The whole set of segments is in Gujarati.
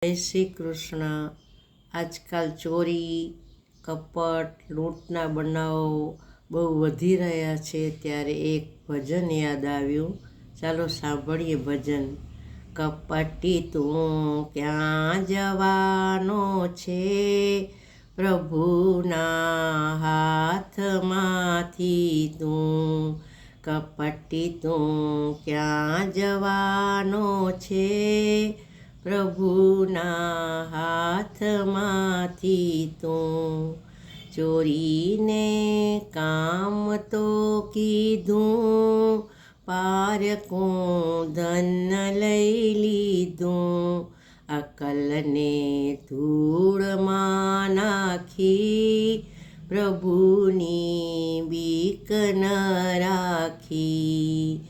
જય શ્રી કૃષ્ણ। આજકાલ ચોરી, કપટ, લૂંટના બનાવો બહુ વધી રહ્યા છે, ત્યારે એક ભજન યાદ આવ્યું। ચાલો સાંભળીએ ભજન। કપટી તું ક્યાં જવાનો છે, પ્રભુના હાથમાંથી તું। કપટી તું ક્યાં જવાનો છે, પ્રભુના હાથમાંથી તું। ચોરીને કામ તો કીધું, પારકું ધન લઈ લીધું। અકલને ધૂળમાં નાખી, પ્રભુની બીક ન રાખી।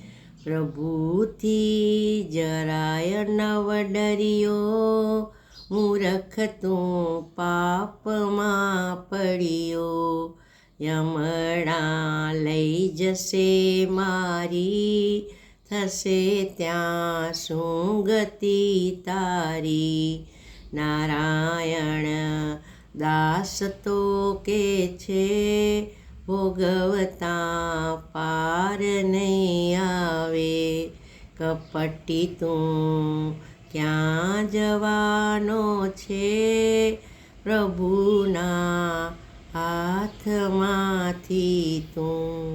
પ્રભુથી જરાય નવ ડર્યો, મૂરખ તું પાપમાં પડ્યો। યમણા લઈ જશે મારી, થશે ત્યાં શું ગતિ તારી। નારાયણ દાસ તો કે છે, ભોગવતા પાર નહીં આવે। કપટી તું ક્યાં જવાનો છે, પ્રભુના હાથમાંથી તું।